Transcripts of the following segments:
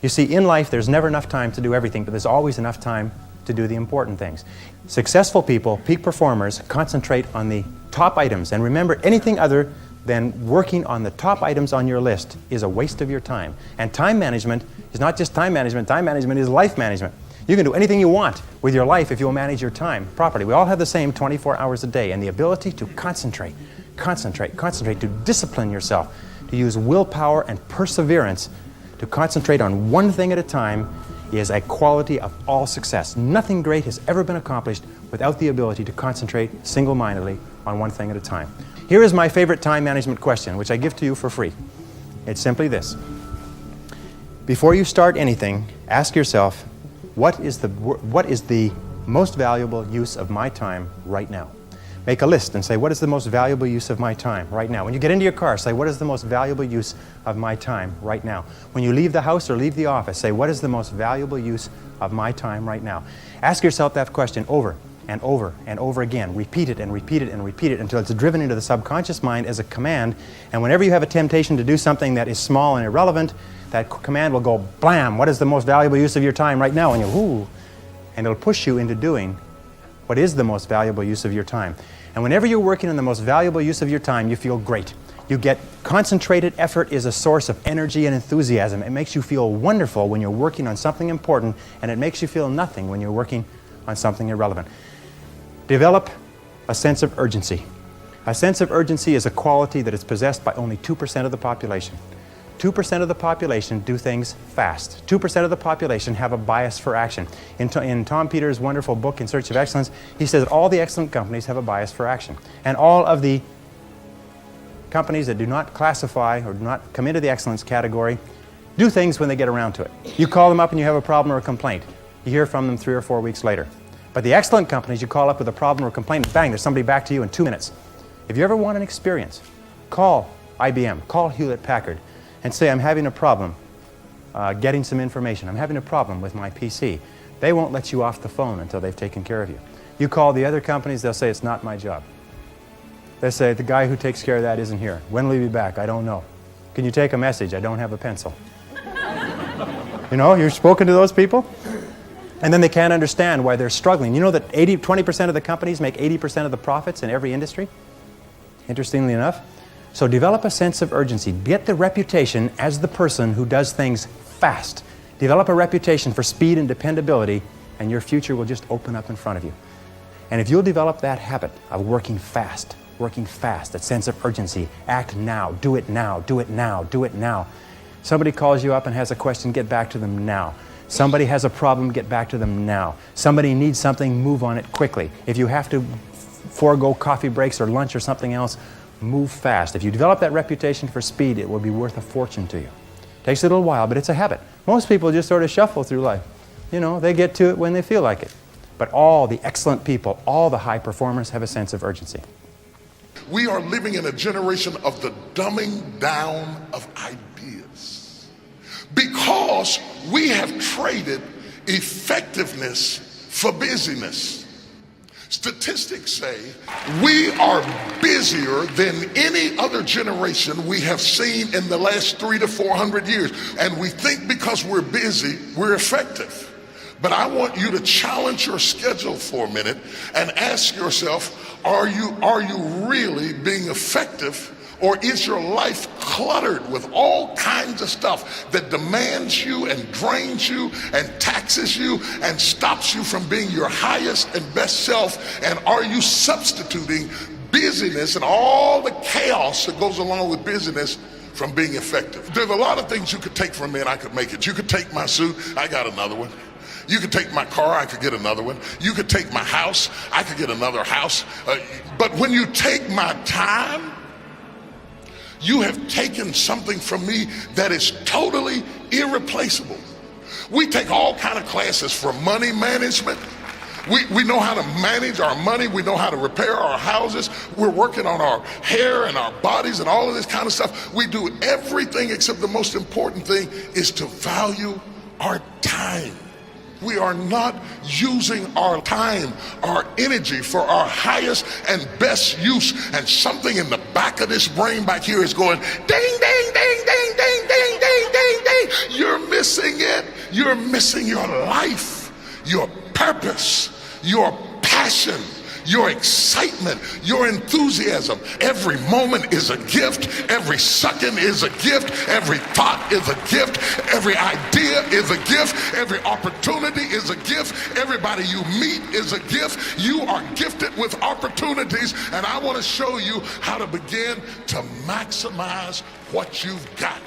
You see, in life, there's never enough time to do everything, but there's always enough time to do the important things. Successful people, peak performers, concentrate on the top items. And remember, anything other than working on the top items on your list is a waste of your time. And time management is not just time management is life management. You can do anything you want with your life if you'll manage your time properly. We all have the same 24 hours a day, and the ability to concentrate, to discipline yourself, to use willpower and perseverance, to concentrate on one thing at a time is a quality of all success. Nothing great has ever been accomplished without the ability to concentrate single-mindedly on one thing at a time. Here is my favorite time management question, which I give to you for free. It's simply this. Before you start anything, ask yourself, what is the most valuable use of my time right now? Make a list and say, what is the most valuable use of my time right now? When you get into your car, say, what is the most valuable use of my time right now? When you leave the house or leave the office, say, what is the most valuable use of my time right now? Ask yourself that question over and over and over again. Repeat it and repeat it and repeat it until it's driven into the subconscious mind as a command. And whenever you have a temptation to do something that is small and irrelevant, that command will go, blam, what is the most valuable use of your time right now? And you, ooh, and it'll push you into doing what is the most valuable use of your time. And whenever you're working on the most valuable use of your time, you feel great. You get concentrated effort is a source of energy and enthusiasm. It makes you feel wonderful when you're working on something important, and it makes you feel nothing when you're working on something irrelevant. Develop a sense of urgency. A sense of urgency is a quality that is possessed by only 2% of the population. 2% of the population do things fast. 2% of the population have a bias for action. In Tom Peters' wonderful book, In Search of Excellence, he says that all the excellent companies have a bias for action. And all of the companies that do not classify or do not come into the excellence category do things when they get around to it. You call them up and you have a problem or a complaint. You hear from them 3 or 4 weeks later. But the excellent companies, you call up with a problem or a complaint, and bang, there's somebody back to you in 2 minutes. If you ever want an experience, call IBM, call Hewlett-Packard, and say, I'm having a problem getting some information. I'm having a problem with my PC. They won't let you off the phone until they've taken care of you. You call the other companies, they'll say, it's not my job. They say, the guy who takes care of that isn't here. When will he be back? I don't know. Can you take a message? I don't have a pencil. You know, you've spoken to those people? And then they can't understand why they're struggling. You know that 20% of the companies make 80% of the profits in every industry? Interestingly enough. So develop a sense of urgency. Get the reputation as the person who does things fast. Develop a reputation for speed and dependability, and your future will just open up in front of you. And if you'll develop that habit of working fast, that sense of urgency, act now, do it now, do it now, do it now. Somebody calls you up and has a question, get back to them now. Somebody has a problem, get back to them now. Somebody needs something, move on it quickly. If you have to forego coffee breaks or lunch or something else, move fast. If you develop that reputation for speed, it will be worth a fortune to you. Takes a little while, but it's a habit. Most people just sort of shuffle through life. You know, they get to it when they feel like it. But all the excellent people, all the high performers have a sense of urgency. We are living in a generation of the dumbing down of ideas because we have traded effectiveness for busyness. Statistics say we are busier than any other generation we have seen in the last 300 to 400 years. And we think because we're busy, we're effective. But I want you to challenge your schedule for a minute and ask yourself, are you really being effective? Or is your life cluttered with all kinds of stuff that demands you and drains you and taxes you and stops you from being your highest and best self? And are you substituting busyness and all the chaos that goes along with busyness from being effective? There's a lot of things you could take from me and I could make it. You could take my suit, I got another one. You could take my car, I could get another one. You could take my house, I could get another house. But when you take my time, you have taken something from me that is totally irreplaceable. We take all kind of classes for money management. We know how to manage our money. We know how to repair our houses. We're working on our hair and our bodies and all of this kind of stuff. We do everything except the most important thing is to value our time. We are not using our time, our energy for our highest and best use. And something in the back of this brain back here is going ding, ding, ding, ding, ding, ding, ding, ding, ding. you're missing it. You're missing your life, your purpose, your passion, your excitement, your enthusiasm. Every moment is a gift. Every second is a gift. Every thought is a gift. Every idea is a gift. Every opportunity is a gift. Everybody you meet is a gift. You are gifted with opportunities, and I want to show you how to begin to maximize what you've got.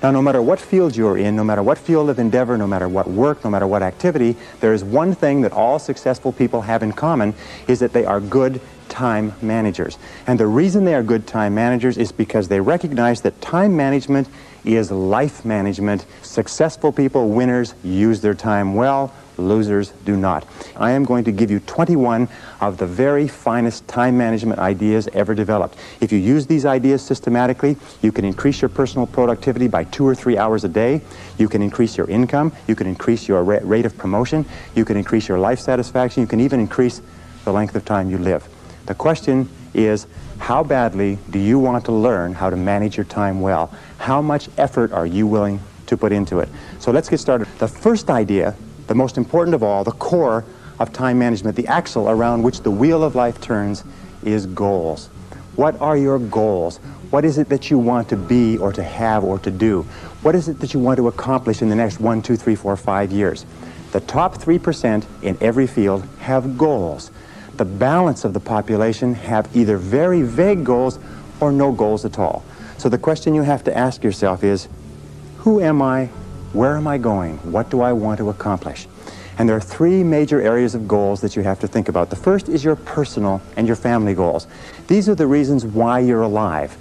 Now, no matter what field you're in, no matter what field of endeavor, no matter what work, no matter what activity, there is one thing that all successful people have in common, is that they are good time managers. And the reason they are good time managers is because they recognize that time management is life management. Successful people, winners, use their time well. Losers do not. I am going to give you 21 of the very finest time management ideas ever developed. If you use these ideas systematically, you can increase your personal productivity by 2 or 3 hours a day. You can increase your income. You can increase your rate of promotion. You can increase your life satisfaction. You can even increase the length of time you live. The question is, how badly do you want to learn how to manage your time well? How much effort are you willing to put into it? So let's get started. The first idea, the most important of all, the core of time management, the axle around which the wheel of life turns, is goals. What are your goals? What is it that you want to be or to have or to do? What is it that you want to accomplish in the next 1, 2, 3, 4, 5 years? The top 3% in every field have goals. The balance of the population have either very vague goals or no goals at all. So the question you have to ask yourself is, who am I? Where am I going? What do I want to accomplish? And there are 3 major areas of goals that you have to think about. The first is your personal and your family goals. These are the reasons why you're alive.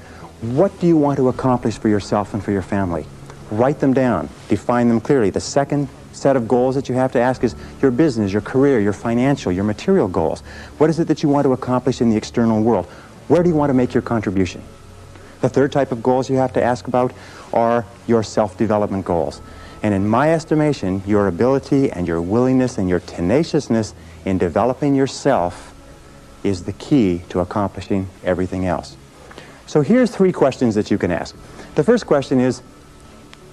What do you want to accomplish for yourself and for your family? Write them down. Define them clearly. The second set of goals that you have to ask is your business, your career, your financial, your material goals. What is it that you want to accomplish in the external world? Where do you want to make your contribution? The third type of goals you have to ask about are your self-development goals. And in my estimation, your ability and your willingness and your tenaciousness in developing yourself is the key to accomplishing everything else. So here's 3 questions that you can ask. The first question is,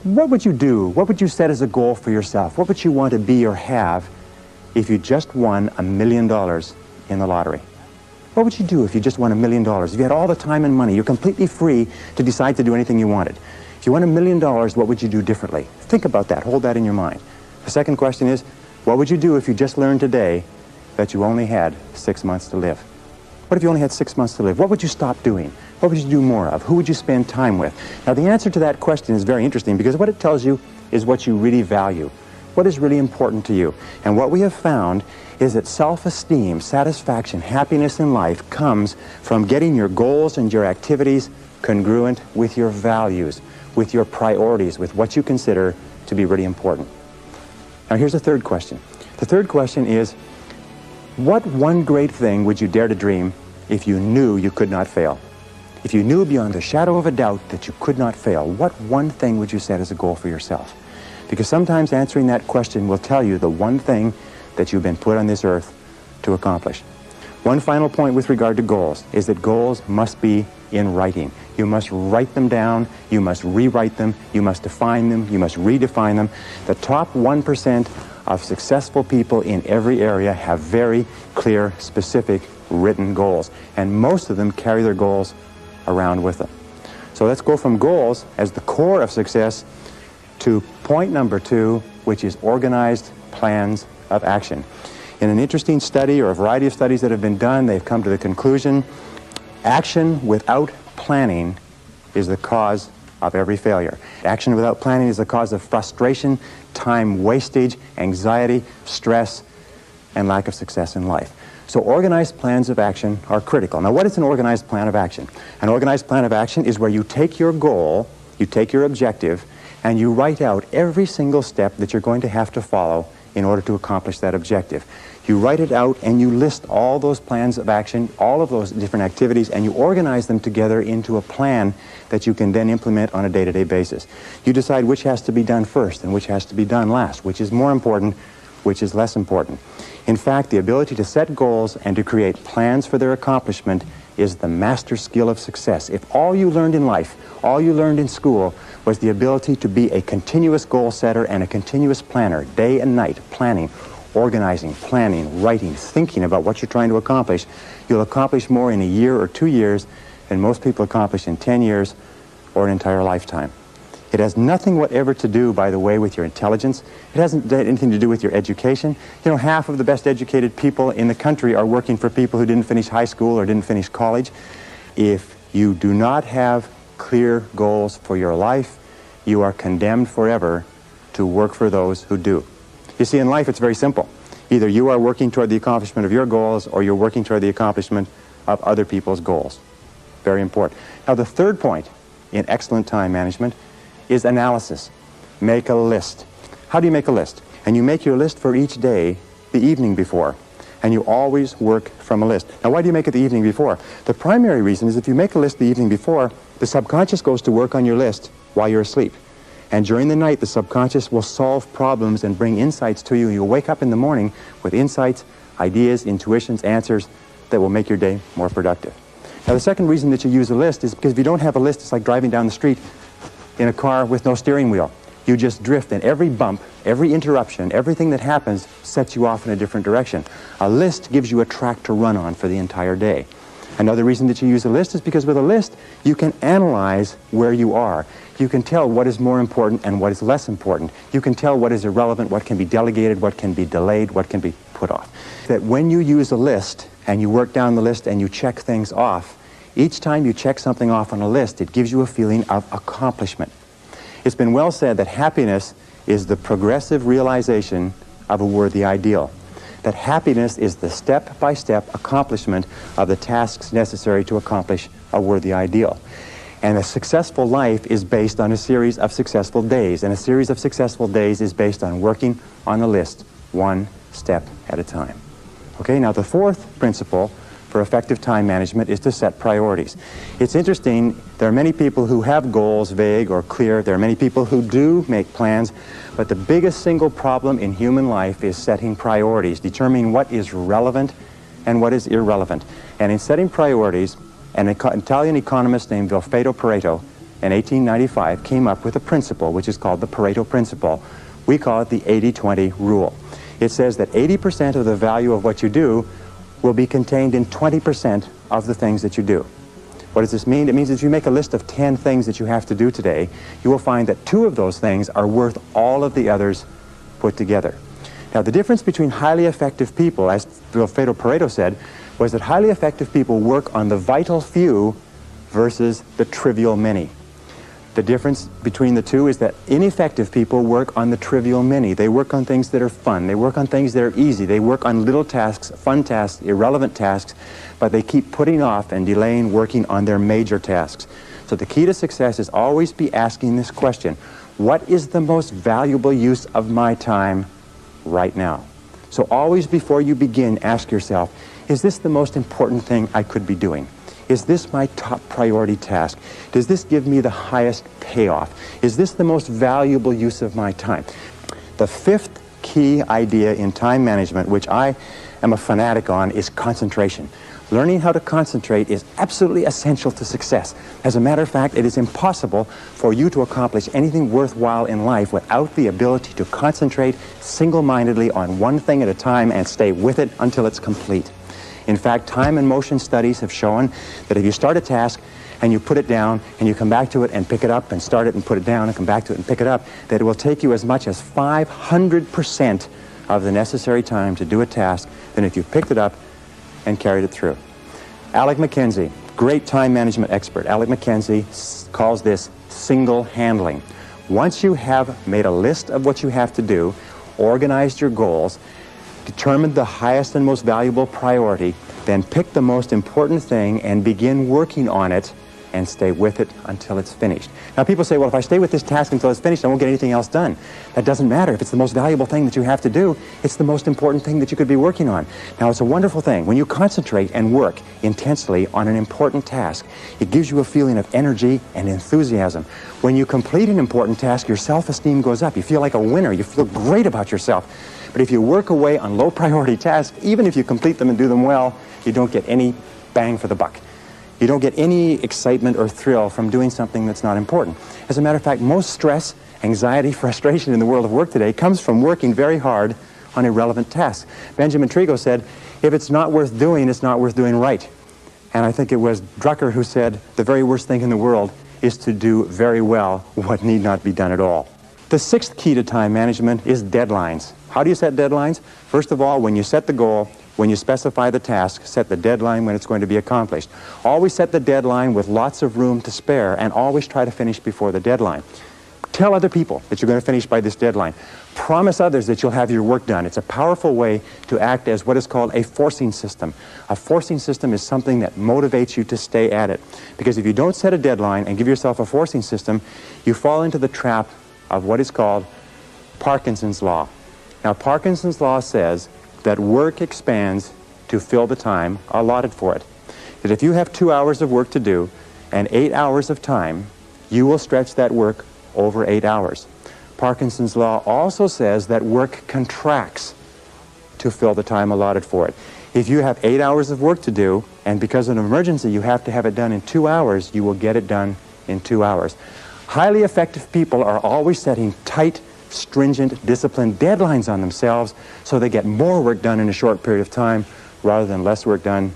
what would you do? What would you set as a goal for yourself? What would you want to be or have if you just won $1 million in the lottery? What would you do if you just won $1 million? If you had all the time and money, you're completely free to decide to do anything you wanted. If you won $1 million, what would you do differently? Think about that. Hold that in your mind. The second question is, what would you do if you just learned today that you only had 6 months to live? What if you only had 6 months to live? What would you stop doing? What would you do more of? Who would you spend time with? Now, the answer to that question is very interesting because what it tells you is what you really value. What is really important to you? And what we have found is that self-esteem, satisfaction, happiness in life comes from getting your goals and your activities congruent with your values, with your priorities, with what you consider to be really important. Now, here's the third question. The third question is, what one great thing would you dare to dream if you knew you could not fail? If you knew beyond a shadow of a doubt that you could not fail, what one thing would you set as a goal for yourself? Because sometimes answering that question will tell you the one thing that you've been put on this earth to accomplish. One final point with regard to goals is that goals must be in writing. You must write them down, you must rewrite them, you must define them, you must redefine them. The top 1% of successful people in every area have very clear, specific, written goals. And most of them carry their goals around with them. So let's go from goals as the core of success to point number 2, which is organized plans of action. In an interesting study, or a variety of studies that have been done, they've come to the conclusion action without planning is the cause of every failure. Action without planning is the cause of frustration, time wastage, anxiety, stress, and lack of success in life. So organized plans of action are critical. Now, what is an organized plan of action? An organized plan of action is where you take your goal, you take your objective, and you write out every single step that you're going to have to follow in order to accomplish that objective. You write it out and you list all those plans of action, all of those different activities, and you organize them together into a plan that you can then implement on a day-to-day basis. You decide which has to be done first and which has to be done last, which is more important, which is less important. In fact, the ability to set goals and to create plans for their accomplishment is the master skill of success. If all you learned in life, all you learned in school, was the ability to be a continuous goal setter and a continuous planner, day and night, planning, organizing, planning, writing, thinking about what you're trying to accomplish. You'll accomplish more in a year or 2 years than most people accomplish in 10 years or an entire lifetime. It has nothing whatever to do, by the way, with your intelligence. It hasn't anything to do with your education. You know, half of the best educated people in the country are working for people who didn't finish high school or didn't finish college. If you do not have clear goals for your life, you are condemned forever to work for those who do. You see, in life it's very simple. Either you are working toward the accomplishment of your goals or you're working toward the accomplishment of other people's goals. Very important. Now, the third point in excellent time management is analysis. Make a list. How do you make a list? And you make your list for each day the evening before. And you always work from a list. Now, why do you make it the evening before? The primary reason is if you make a list the evening before, the subconscious goes to work on your list while you're asleep. And during the night, the subconscious will solve problems and bring insights to you. You'll wake up in the morning with insights, ideas, intuitions, answers that will make your day more productive. Now, the second reason that you use a list is because if you don't have a list, it's like driving down the street in a car with no steering wheel. You just drift, and every bump, every interruption, everything that happens sets you off in a different direction. A list gives you a track to run on for the entire day. Another reason that you use a list is because with a list, you can analyze where you are. You can tell what is more important and what is less important. You can tell what is irrelevant, what can be delegated, what can be delayed, what can be put off. That when you use a list and you work down the list and you check things off, each time you check something off on a list, it gives you a feeling of accomplishment. It's been well said that happiness is the progressive realization of a worthy ideal. That happiness is the step-by-step accomplishment of the tasks necessary to accomplish a worthy ideal. And a successful life is based on a series of successful days, and a series of successful days is based on working on a list, one step at a time. Okay, now the fourth principle for effective time management is to set priorities. It's interesting, there are many people who have goals, vague or clear. There are many people who do make plans, but the biggest single problem in human life is setting priorities, determining what is relevant and what is irrelevant. And in setting priorities, an Italian economist named Vilfredo Pareto in 1895 came up with a principle which is called the Pareto Principle. We call it the 80-20 rule. It says that 80% of the value of what you do will be contained in 20% of the things that you do. What does this mean? It means that if you make a list of 10 things that you have to do today, you will find that 2 of those things are worth all of the others put together. Now, the difference between highly effective people, as Vilfredo Pareto said, was that highly effective people work on the vital few versus the trivial many. The difference between the two is that ineffective people work on the trivial many. They work on things that are fun. They work on things that are easy. They work on little tasks, fun tasks, irrelevant tasks, but they keep putting off and delaying working on their major tasks. So the key to success is always be asking this question: what is the most valuable use of my time right now? So always before you begin, ask yourself, is this the most important thing I could be doing? Is this my top priority task? Does this give me the highest payoff? Is this the most valuable use of my time? The fifth key idea in time management, which I am a fanatic on, is concentration. Learning how to concentrate is absolutely essential to success. As a matter of fact, it is impossible for you to accomplish anything worthwhile in life without the ability to concentrate single-mindedly on one thing at a time and stay with it until it's complete. In fact, time and motion studies have shown that if you start a task and you put it down and you come back to it and pick it up and start it and put it down and come back to it and pick it up, that it will take you as much as 500% of the necessary time to do a task than if you picked it up and carried it through. Alec McKenzie, great time management expert, Alec McKenzie calls this single handling. Once you have made a list of what you have to do, organized your goals, determined the highest and most valuable priority, then pick the most important thing and begin working on it and stay with it until it's finished. Now, people say, well, if I stay with this task until it's finished, I won't get anything else done. That doesn't matter. If it's the most valuable thing that you have to do, it's the most important thing that you could be working on. Now, it's a wonderful thing. When you concentrate and work intensely on an important task, it gives you a feeling of energy and enthusiasm. When you complete an important task, your self-esteem goes up. You feel like a winner. You feel great about yourself. But if you work away on low-priority tasks, even if you complete them and do them well, you don't get any bang for the buck. You don't get any excitement or thrill from doing something that's not important. As a matter of fact, most stress, anxiety, frustration in the world of work today comes from working very hard on irrelevant tasks. Benjamin Trigo said, if it's not worth doing, it's not worth doing right. And I think it was Drucker who said, the very worst thing in the world is to do very well what need not be done at all. The sixth key to time management is deadlines. How do you set deadlines? First of all, when you set the goal, when you specify the task, set the deadline when it's going to be accomplished. Always set the deadline with lots of room to spare, and always try to finish before the deadline. Tell other people that you're going to finish by this deadline. Promise others that you'll have your work done. It's a powerful way to act as what is called a forcing system. A forcing system is something that motivates you to stay at it. Because if you don't set a deadline and give yourself a forcing system, you fall into the trap of what is called Parkinson's law. Now, Parkinson's law says that work expands to fill the time allotted for it. That if you have 2 hours of work to do and 8 hours of time, you will stretch that work over 8 hours. Parkinson's law also says that work contracts to fill the time allotted for it. If you have 8 hours of work to do, and because of an emergency you have to have it done in 2 hours, you will get it done in 2 hours. Highly effective people are always setting tight, stringent, disciplined deadlines on themselves so they get more work done in a short period of time rather than less work done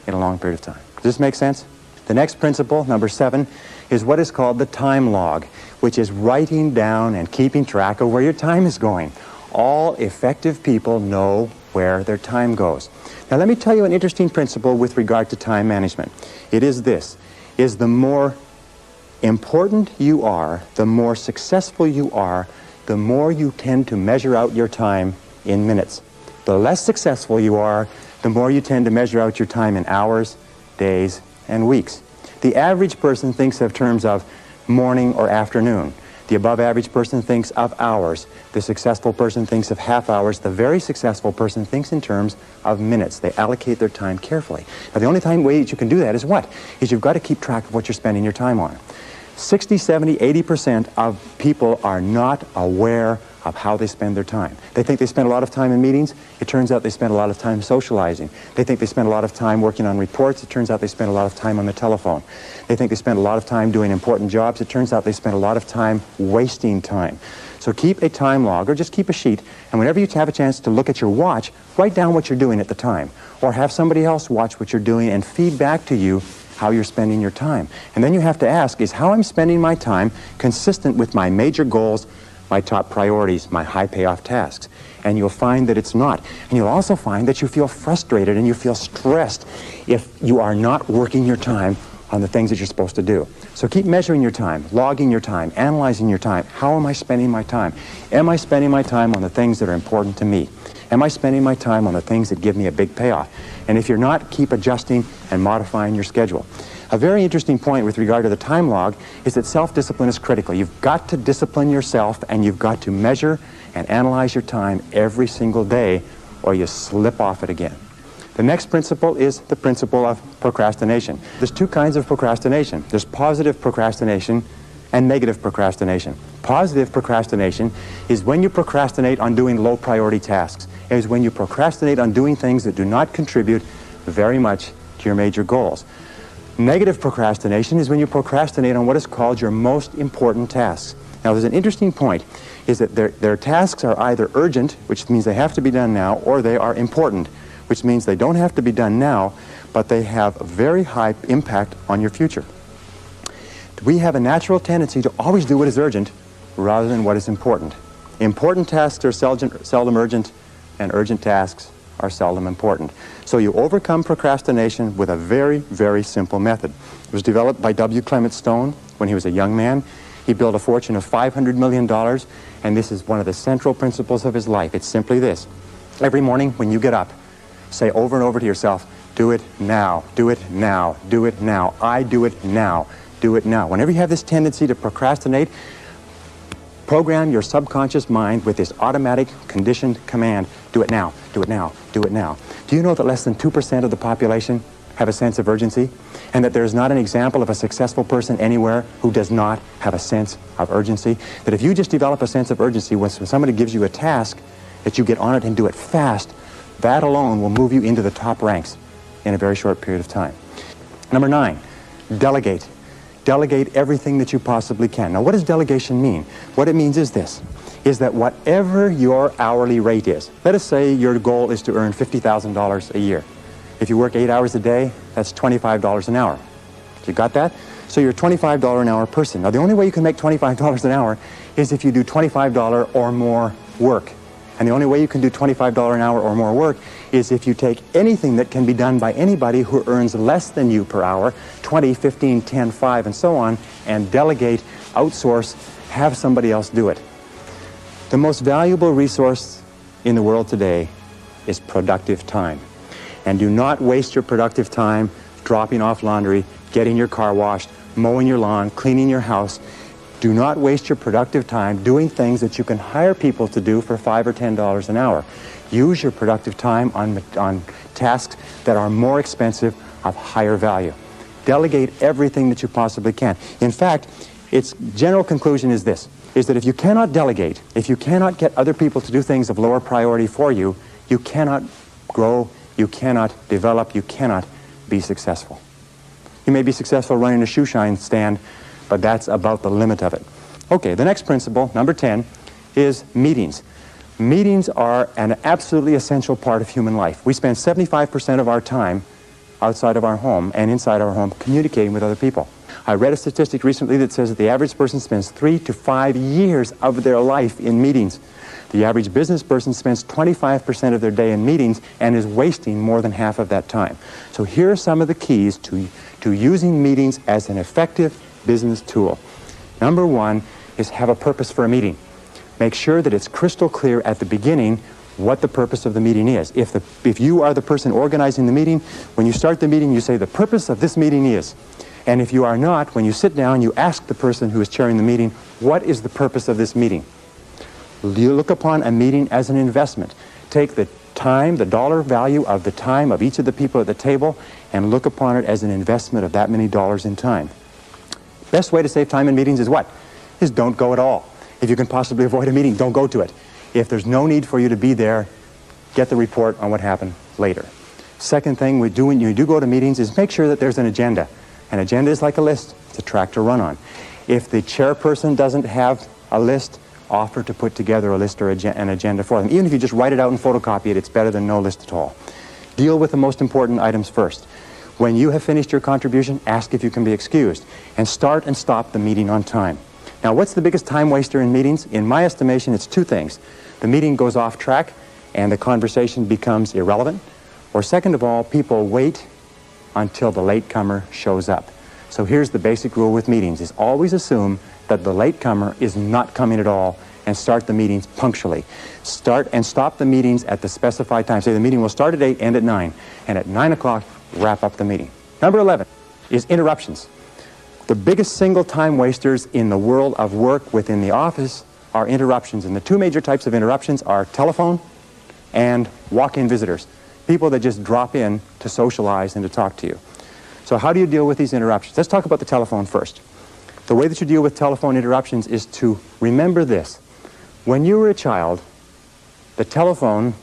in a long period of time. Does this make sense? The next principle, number 7, is what is called the time log, which is writing down and keeping track of where your time is going. All effective people know where their time goes. Now let me tell you an interesting principle with regard to time management. It is this, is the more important you are, the more successful you are, the more you tend to measure out your time in minutes. The less successful you are, the more you tend to measure out your time in hours, days, and weeks. The average person thinks of terms of morning or afternoon. The above average person thinks of hours. The successful person thinks of half hours. The very successful person thinks in terms of minutes. They allocate their time carefully. Now the only way that you can do that is what? Is you've got to keep track of what you're spending your time on. 60, 70, 80% of people are not aware of how they spend their time. They think they spend a lot of time in meetings. It turns out they spend a lot of time socializing. They think they spend a lot of time working on reports. It turns out they spend a lot of time on the telephone. They think they spend a lot of time doing important jobs. It turns out they spend a lot of time wasting time. So keep a time log, or just keep a sheet, and whenever you have a chance to look at your watch, write down what you're doing at the time. Or have somebody else watch what you're doing and feed back to you how you're spending your time. And then you have to ask, is how I'm spending my time consistent with my major goals, my top priorities, my high payoff tasks? And you'll find that it's not. And you'll also find that you feel frustrated and you feel stressed if you are not working your time on the things that you're supposed to do. So keep measuring your time, logging your time, analyzing your time. How am I spending my time? Am I spending my time on the things that are important to me? Am I spending my time on the things that give me a big payoff? And if you're not, keep adjusting and modifying your schedule. A very interesting point with regard to the time log is that self-discipline is critical. You've got to discipline yourself, and you've got to measure and analyze your time every single day, or you slip off it again. The next principle is the principle of procrastination. There's two kinds of procrastination. There's positive procrastination and negative procrastination. Positive procrastination is when you procrastinate on doing low priority tasks. It is when you procrastinate on doing things that do not contribute very much to your major goals. Negative procrastination is when you procrastinate on what is called your most important tasks. Now there's an interesting point, is that their tasks are either urgent, which means they have to be done now, or they are important, which means they don't have to be done now, but they have a very high impact on your future. We have a natural tendency to always do what is urgent rather than what is important. Important tasks are seldom urgent, and urgent tasks are seldom important. So you overcome procrastination with a very, very simple method. It was developed by W. Clement Stone when he was a young man. He built a fortune of $500 million, and this is one of the central principles of his life. It's simply this. Every morning when you get up, say over and over to yourself, do it now, do it now, do it now, I do it now, do it now. Whenever you have this tendency to procrastinate, program your subconscious mind with this automatic conditioned command, do it now, do it now, do it now. Do you know that less than 2% of the population have a sense of urgency? And that there's not an example of a successful person anywhere who does not have a sense of urgency? That if you just develop a sense of urgency, when somebody gives you a task, that you get on it and do it fast, that alone will move you into the top ranks in a very short period of time. Number 9, Delegate. Delegate everything that you possibly can. Now, what does delegation mean? What it means is this, is that whatever your hourly rate is, let us say your goal is to earn $50,000 a year. If you work 8 hours a day, that's $25 an hour. You got that? So you're a $25 an hour person. Now, the only way you can make $25 an hour is if you do $25 or more work. And the only way you can do $25 an hour or more work is if you take anything that can be done by anybody who earns less than you per hour, 20, 15, 10, 5, and so on, and delegate, outsource, have somebody else do it. The most valuable resource in the world today is productive time. And do not waste your productive time dropping off laundry, getting your car washed, mowing your lawn, cleaning your house. Do not waste your productive time doing things that you can hire people to do for $5 or $10 an hour. Use your productive time on tasks that are more expensive, of higher value. Delegate everything that you possibly can. In fact, its general conclusion is this, is that if you cannot delegate, if you cannot get other people to do things of lower priority for you, you cannot grow, you cannot develop, you cannot be successful. You may be successful running a shoe shine stand, but that's about the limit of it. Okay, the next principle, number 10, is meetings. Meetings are an absolutely essential part of human life. We spend 75% of our time outside of our home and inside our home communicating with other people. I read a statistic recently that says that the average person spends 3 to 5 years of their life in meetings. The average business person spends 25% of their day in meetings and is wasting more than half of that time. So here are some of the keys to using meetings as an effective business tool. Number 1 is have a purpose for a meeting. Make sure that it's crystal clear at the beginning what the purpose of the meeting is. If you are the person organizing the meeting, when you start the meeting, you say the purpose of this meeting is. And if you are not, when you sit down, you ask the person who is chairing the meeting, what is the purpose of this meeting? You look upon a meeting as an investment. Take the time, the dollar value of the time of each of the people at the table, and look upon it as an investment of that many dollars in time. Best way to save time in meetings is what? Is don't go at all. If you can possibly avoid a meeting, don't go to it. If there's no need for you to be there, get the report on what happened later. Second thing we do when you do go to meetings is make sure that there's an agenda. An agenda is like a list. It's a track to run on. If the chairperson doesn't have a list, offer to put together a list or an agenda for them. Even if you just write it out and photocopy it, it's better than no list at all. Deal with the most important items first. When you have finished your contribution, ask if you can be excused. And start and stop the meeting on time. Now, what's the biggest time waster in meetings? In my estimation, it's 2 things. The meeting goes off track and the conversation becomes irrelevant. Or second of all, people wait until the latecomer shows up. So here's the basic rule with meetings, is always assume that the latecomer is not coming at all and start the meetings punctually. Start and stop the meetings at the specified time. Say the meeting will start at 8, end at 9, and at 9 o'clock, wrap up the meeting. Number 11 is interruptions. The biggest single time wasters in the world of work within the office are interruptions. And the 2 major types of interruptions are telephone and walk-in visitors. People that just drop in to socialize and to talk to you. So how do you deal with these interruptions? Let's talk about the telephone first. The way that you deal with telephone interruptions is to remember this. When you were a child, the telephone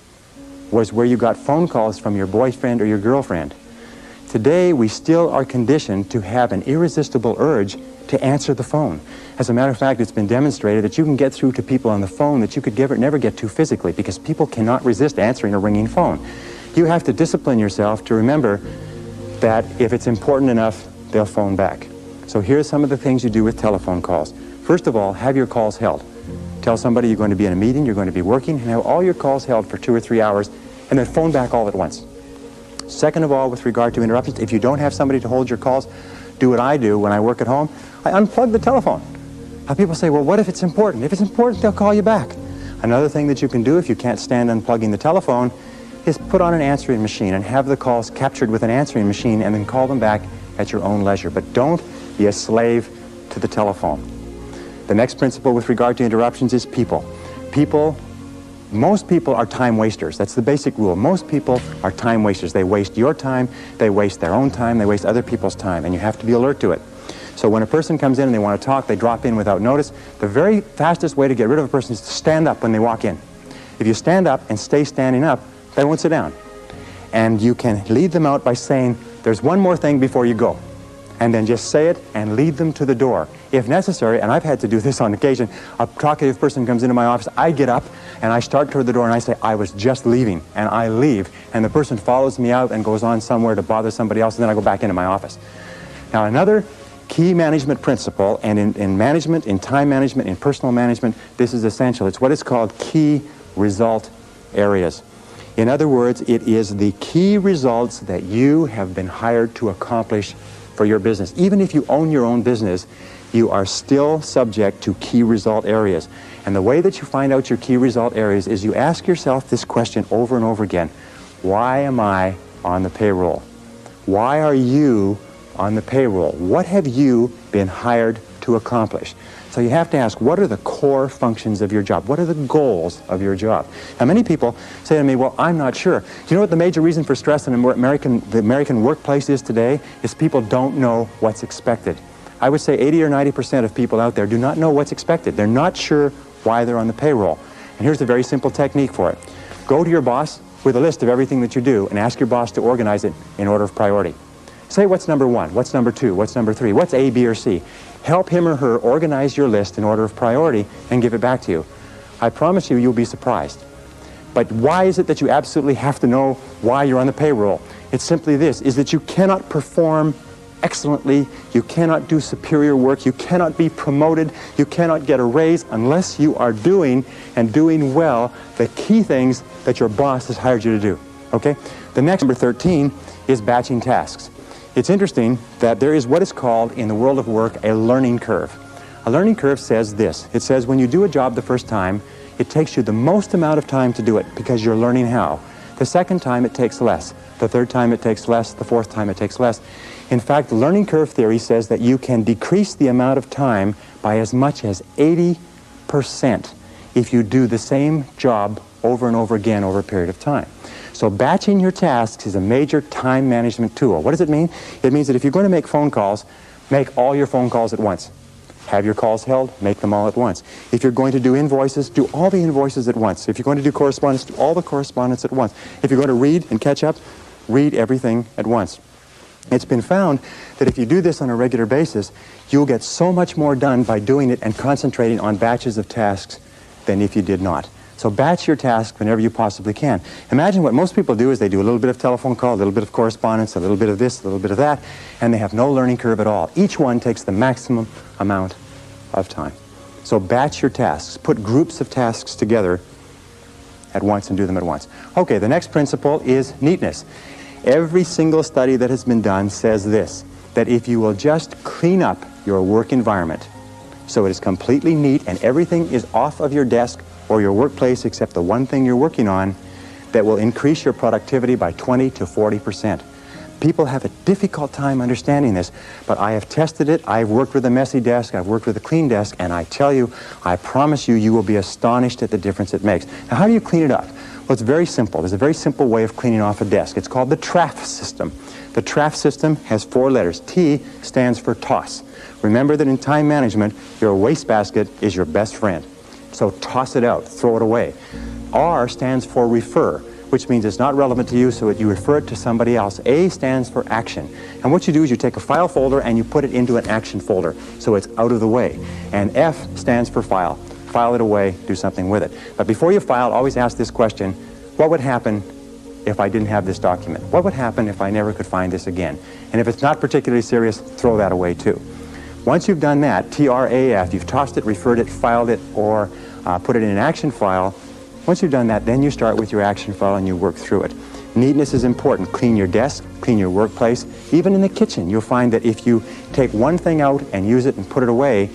was where you got phone calls from your boyfriend or your girlfriend. Today, we still are conditioned to have an irresistible urge to answer the phone. As a matter of fact, it's been demonstrated that you can get through to people on the phone that you could never get to physically, because people cannot resist answering a ringing phone. You have to discipline yourself to remember that if it's important enough, they'll phone back. So here's some of the things you do with telephone calls. First of all, have your calls held. Tell somebody you're going to be in a meeting, you're going to be working, and have all your calls held for 2 or 3 hours, and then phone back all at once. Second of all, with regard to interruptions, if you don't have somebody to hold your calls, do what I do when I work at home. I unplug the telephone. Now people say, well, what if it's important? If it's important, they'll call you back. Another thing that you can do if you can't stand unplugging the telephone is put on an answering machine and have the calls captured with an answering machine and then call them back at your own leisure. But don't be a slave to the telephone. The next principle with regard to interruptions is people. Most people are time wasters. That's the basic rule. Most people are time wasters. They waste your time, they waste their own time, they waste other people's time, and you have to be alert to it. So when a person comes in and they want to talk, they drop in without notice. The very fastest way to get rid of a person is to stand up when they walk in. If you stand up and stay standing up, they won't sit down. And you can lead them out by saying, there's one more thing before you go. and then just say it and lead them to the door. If necessary, and I've had to do this on occasion, a talkative person comes into my office, I get up and I start toward the door and I say, I was just leaving, and I leave, and the person follows me out and goes on somewhere to bother somebody else, and then I go back into my office. Now, another key management principle, and in management, in time management, in personal management, this is essential. It's what is called key result areas. In other words, it is the key results that you have been hired to accomplish for your business. Even if you own your own business, you are still subject to key result areas. And the way that you find out your key result areas is you ask yourself this question over and over again. Why am I on the payroll? Why are you on the payroll? What have you been hired to accomplish? So you have to ask, what are the core functions of your job? What are the goals of your job? Now, many people say to me, well, I'm not sure. Do you know what the major reason for stress in the American workplace is today? Is people don't know what's expected. I would say 80 or 90% of people out there do not know what's expected. They're not sure why they're on the payroll. And here's a very simple technique for it. Go to your boss with a list of everything that you do and ask your boss to organize it in order of priority. Say what's number one, what's number two, what's number three, what's A, B, or C. Help him or her organize your list in order of priority and give it back to you. I promise you, you'll be surprised. But why is it that you absolutely have to know why you're on the payroll? It's simply this, is that you cannot perform excellently, you cannot do superior work, you cannot be promoted, you cannot get a raise unless you are doing and doing well the key things that your boss has hired you to do. Okay? The next, number 13, is batching tasks. It's interesting that there is what is called in the world of work a learning curve. A learning curve says this. It says when you do a job the first time, it takes you the most amount of time to do it because you're learning how. The second time it takes less. The third time it takes less. The fourth time it takes less. In fact, the learning curve theory says that you can decrease the amount of time by as much as 80% if you do the same job over and over again over a period of time. So batching your tasks is a major time management tool. What does it mean? It means that if you're going to make phone calls, make all your phone calls at once. Have your calls held, make them all at once. If you're going to do invoices, do all the invoices at once. If you're going to do correspondence, do all the correspondence at once. If you're going to read and catch up, read everything at once. It's been found that if you do this on a regular basis, you'll get so much more done by doing it and concentrating on batches of tasks than if you did not. So batch your task whenever you possibly can. Imagine what most people do is they do a little bit of telephone call, a little bit of correspondence, a little bit of this, a little bit of that, and they have no learning curve at all. Each one takes the maximum amount of time. So batch your tasks. Put groups of tasks together at once and do them at once. Okay, the next principle is neatness. Every single study that has been done says this, that if you will just clean up your work environment so it is completely neat and everything is off of your desk or your workplace except the one thing you're working on, that will increase your productivity by 20 to 40%. People have a difficult time understanding this, but I have tested it. I've worked with a messy desk, I've worked with a clean desk, and I tell you, I promise you, you will be astonished at the difference it makes. Now, how do you clean it up? Well, it's very simple. There's a very simple way of cleaning off a desk. It's called the TRAF system. The TRAF system has 4 letters. T stands for toss. Remember that in time management, your wastebasket is your best friend. So toss it out, throw it away. R stands for refer, which means it's not relevant to you, so you refer it to somebody else. A stands for action. And what you do is you take a file folder and you put it into an action folder, so it's out of the way. And F stands for file. File it away, do something with it. But before you file, always ask this question, what would happen if I didn't have this document? What would happen if I never could find this again? And if it's not particularly serious, throw that away too. Once you've done that, TRAF, you've tossed it, referred it, filed it, or put it in an action file. Once you've done that, then you start with your action file and you work through it. Neatness is important. Clean your desk, clean your workplace. Even in the kitchen, you'll find that if you take one thing out and use it and put it away,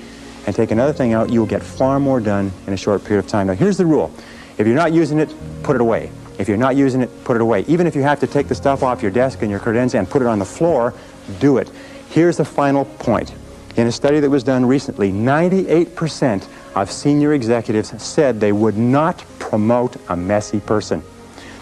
and take another thing out, you'll get far more done in a short period of time. Now, here's the rule. If you're not using it, put it away. If you're not using it, put it away. Even if you have to take the stuff off your desk and your credenza and put it on the floor, do it. Here's the final point. In a study that was done recently, 98% of senior executives said they would not promote a messy person,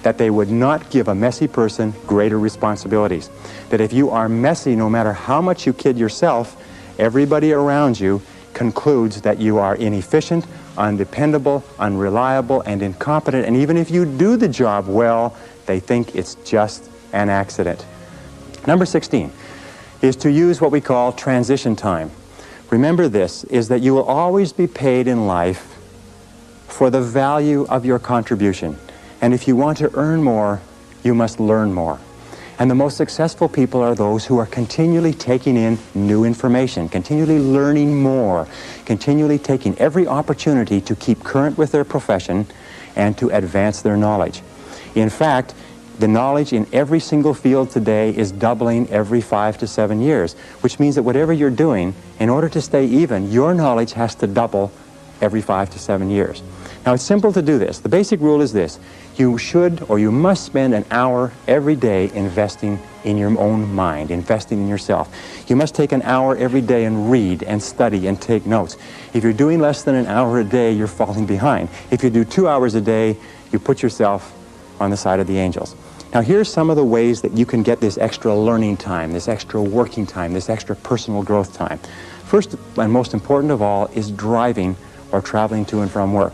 that they would not give a messy person greater responsibilities, that if you are messy, no matter how much you kid yourself, everybody around you concludes that you are inefficient, undependable, unreliable, and incompetent, and even if you do the job well, they think it's just an accident. Number 16. is to use what we call transition time. Remember this, is that you will always be paid in life for the value of your contribution. And if you want to earn more, you must learn more. And the most successful people are those who are continually taking in new information, continually learning more, continually taking every opportunity to keep current with their profession and to advance their knowledge. In fact, the knowledge in every single field today is doubling every 5 to 7 years, which means that whatever you're doing, in order to stay even, your knowledge has to double every 5 to 7 years. Now, it's simple to do this. The basic rule is this. You should or you must spend an hour every day investing in your own mind, investing in yourself. You must take an hour every day and read and study and take notes. If you're doing less than an hour a day, you're falling behind. If you do 2 hours a day, you put yourself on the side of the angels. Now, here's some of the ways that you can get this extra learning time, this extra working time, this extra personal growth time. First and most important of all is driving or traveling to and from work.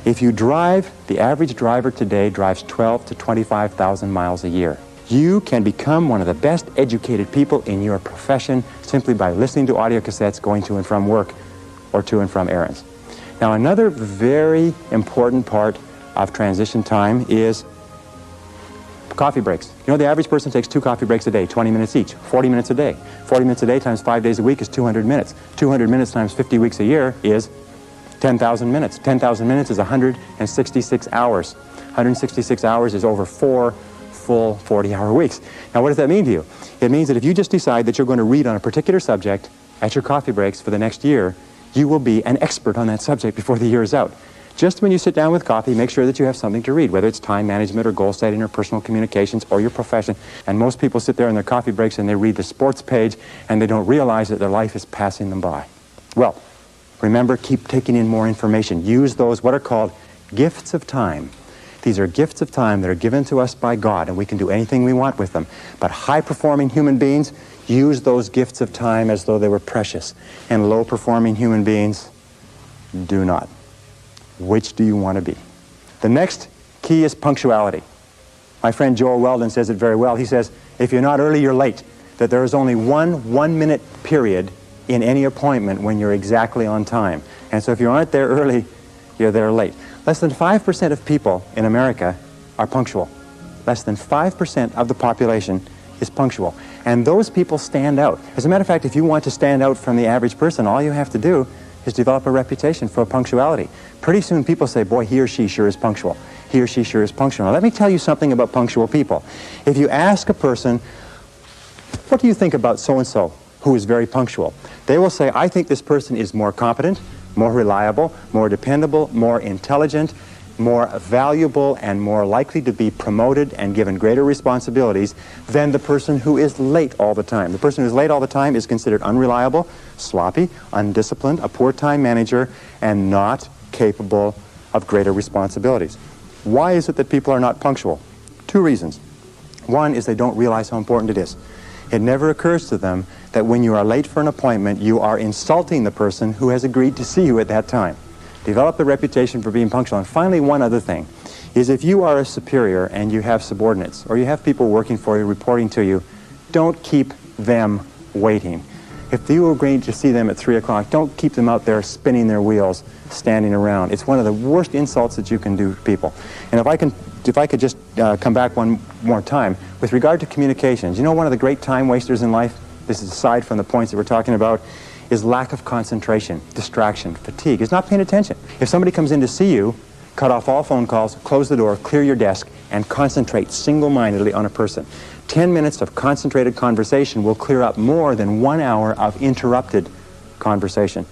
If you drive, the average driver today drives 12 to 25,000 miles a year. You can become one of the best educated people in your profession simply by listening to audio cassettes going to and from work or to and from errands. Now, another very important part of transition time is coffee breaks. You know, the average person takes 2 coffee breaks a day, 20 minutes each, 40 minutes a day. 40 minutes a day times 5 days a week is 200 minutes. 200 minutes times 50 weeks a year is 10,000 minutes. 10,000 minutes is 166 hours. 166 hours is over 4 full 40-hour weeks. Now, what does that mean to you? It means that if you just decide that you're going to read on a particular subject at your coffee breaks for the next year, you will be an expert on that subject before the year is out. Just when you sit down with coffee, make sure that you have something to read, whether it's time management or goal setting or personal communications or your profession. And most people sit there in their coffee breaks and they read the sports page and they don't realize that their life is passing them by. Well, remember, keep taking in more information. Use those, what are called gifts of time. These are gifts of time that are given to us by God, and we can do anything we want with them. But high-performing human beings use those gifts of time as though they were precious, and low-performing human beings do not. Which do you want to be? The next key is punctuality. My friend Joel Weldon says it very well. He says, if you're not early, you're late. That there is only one-minute period in any appointment when you're exactly on time. And so if you aren't there early, you're there late. Less than 5% of people in America are punctual. Less than 5% of the population is punctual. And those people stand out. As a matter of fact, if you want to stand out from the average person, all you have to do is develop a reputation for punctuality. Pretty soon people say, boy, he or she sure is punctual. He or she sure is punctual. Now, let me tell you something about punctual people. If you ask a person, what do you think about so-and-so who is very punctual? They will say, I think this person is more competent, more reliable, more dependable, more intelligent, more valuable, and more likely to be promoted and given greater responsibilities than the person who is late all the time. The person who is late all the time is considered unreliable, sloppy, undisciplined, a poor time manager, and not capable of greater responsibilities. Why is it that people are not punctual? 2 reasons. One is they don't realize how important it is. It never occurs to them that when you are late for an appointment, you are insulting the person who has agreed to see you at that time. Develop a reputation for being punctual. And finally, one other thing is if you are a superior and you have subordinates or you have people working for you, reporting to you, don't keep them waiting. If you agree to see them at 3 o'clock, don't keep them out there spinning their wheels, standing around. It's one of the worst insults that you can do to people. And if I could just come back one more time, with regard to communications, you know one of the great time wasters in life, this is aside from the points that we're talking about, is lack of concentration, distraction, fatigue. It's not paying attention. If somebody comes in to see you, cut off all phone calls, close the door, clear your desk, and concentrate single-mindedly on a person. 10 minutes of concentrated conversation will clear up more than 1 hour of interrupted conversation.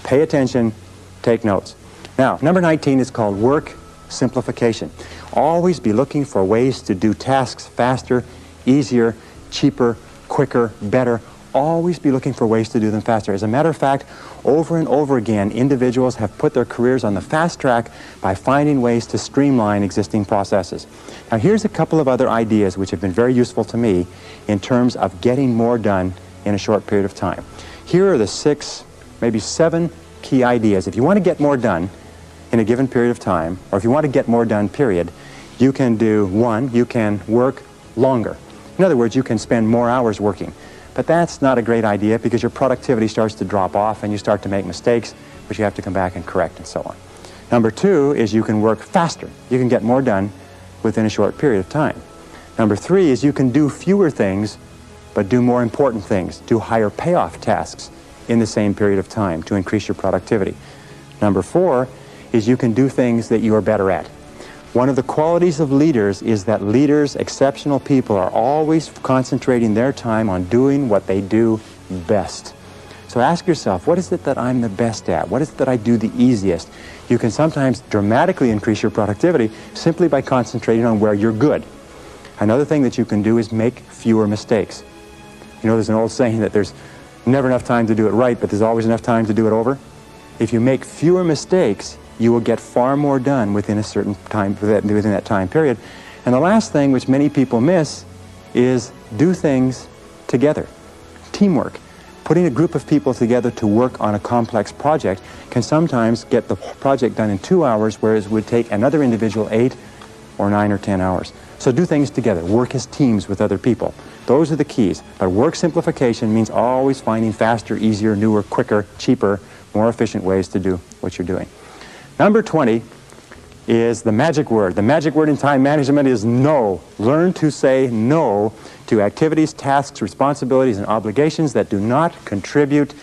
Pay attention, take notes. Now, number 19 is called work simplification. Always be looking for ways to do tasks faster, easier, cheaper, quicker, better. Always be looking for ways to do them faster. As a matter of fact, over and over again, individuals have put their careers on the fast track by finding ways to streamline existing processes. Now, here's a couple of other ideas which have been very useful to me in terms of getting more done in a short period of time. Here are the 6, maybe 7 key ideas. If you want to get more done in a given period of time, or if you want to get more done, period, you can do 1, you can work longer. In other words, you can spend more hours working. But that's not a great idea because your productivity starts to drop off and you start to make mistakes, which you have to come back and correct and so on. Number two is you can work faster. You can get more done within a short period of time. Number three is you can do fewer things, but do more important things, do higher payoff tasks in the same period of time to increase your productivity. Number four is you can do things that you are better at. One of the qualities of leaders is that leaders, exceptional people, are always concentrating their time on doing what they do best. So ask yourself, what is it that I'm the best at? What is it that I do the easiest? You can sometimes dramatically increase your productivity simply by concentrating on where you're good. Another thing that you can do is make fewer mistakes. You know, there's an old saying that there's never enough time to do it right, but there's always enough time to do it over. If you make fewer mistakes, you will get far more done within a certain time, within that time period. And the last thing, which many people miss, is do things together. Teamwork. Putting a group of people together to work on a complex project can sometimes get the project done in 2 hours, whereas it would take another individual 8 or 9 or 10 hours. So do things together. Work as teams with other people. Those are the keys. But work simplification means always finding faster, easier, newer, quicker, cheaper, more efficient ways to do what you're doing. Number 20 is the magic word. The magic word in time management is no. Learn to say no to activities, tasks, responsibilities, and obligations that do not contribute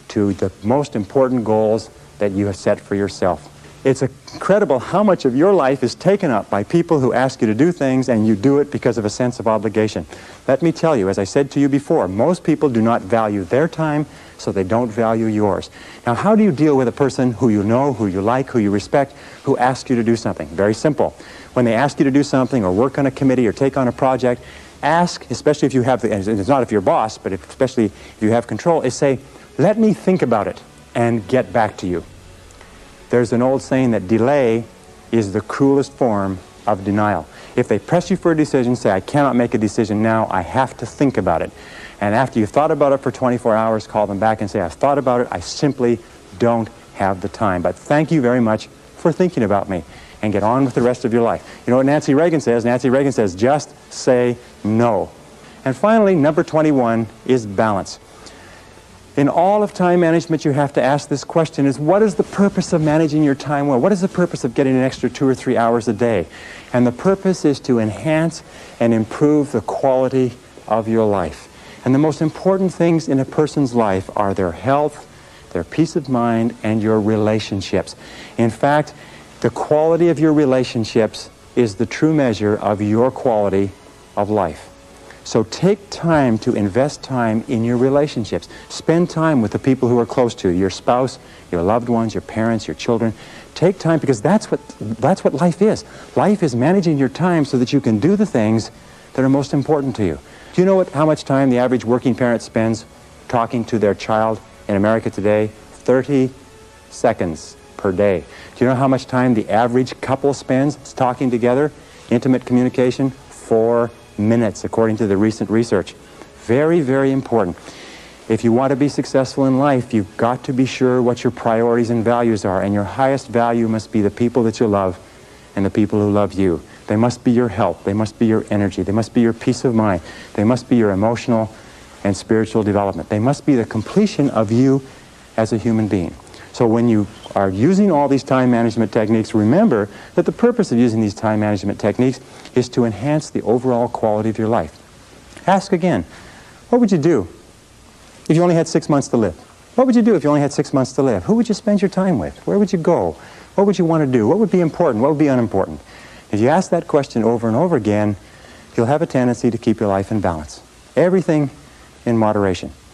to the most important goals that you have set for yourself. It's incredible how much of your life is taken up by people who ask you to do things and you do it because of a sense of obligation. Let me tell you, as I said to you before, most people do not value their time, so they don't value yours. Now, how do you deal with a person who you know, who you like, who you respect, who asks you to do something? Very simple. When they ask you to do something or work on a committee or take on a project, ask, especially if you have, and it's not if you're boss, but especially if you have control, is say, let me think about it and get back to you. There's an old saying that delay is the cruelest form of denial. If they press you for a decision, say, I cannot make a decision now, I have to think about it. And after you've thought about it for 24 hours, call them back and say, I've thought about it, I simply don't have the time. But thank you very much for thinking about me, and get on with the rest of your life. You know what Nancy Reagan says? Nancy Reagan says, just say no. And finally, number 21 is balance. In all of time management, you have to ask this question, is what is the purpose of managing your time well? What is the purpose of getting an extra 2 or 3 hours a day? And the purpose is to enhance and improve the quality of your life. And the most important things in a person's life are their health, their peace of mind, and your relationships. In fact, the quality of your relationships is the true measure of your quality of life. So take time to invest time in your relationships. Spend time with the people who are close to you, your spouse, your loved ones, your parents, your children. Take time, because that's what life is. Life is managing your time so that you can do the things that are most important to you. Do you know how much time the average working parent spends talking to their child in America today? 30 seconds per day. Do you know how much time the average couple spends talking together? Intimate communication? 4 minutes, according to the recent research. Very, very important. If you want to be successful in life, you've got to be sure what your priorities and values are, and your highest value must be the people that you love and the people who love you. They must be your health, they must be your energy, they must be your peace of mind, they must be your emotional and spiritual development. They must be the completion of you as a human being. So when you are using all these time management techniques, remember that the purpose of using these time management techniques is to enhance the overall quality of your life. Ask again, what would you do if you only had 6 months to live? What would you do if you only had 6 months to live? Who would you spend your time with? Where would you go? What would you want to do? What would be important? What would be unimportant? If you ask that question over and over again, you'll have a tendency to keep your life in balance. Everything in moderation.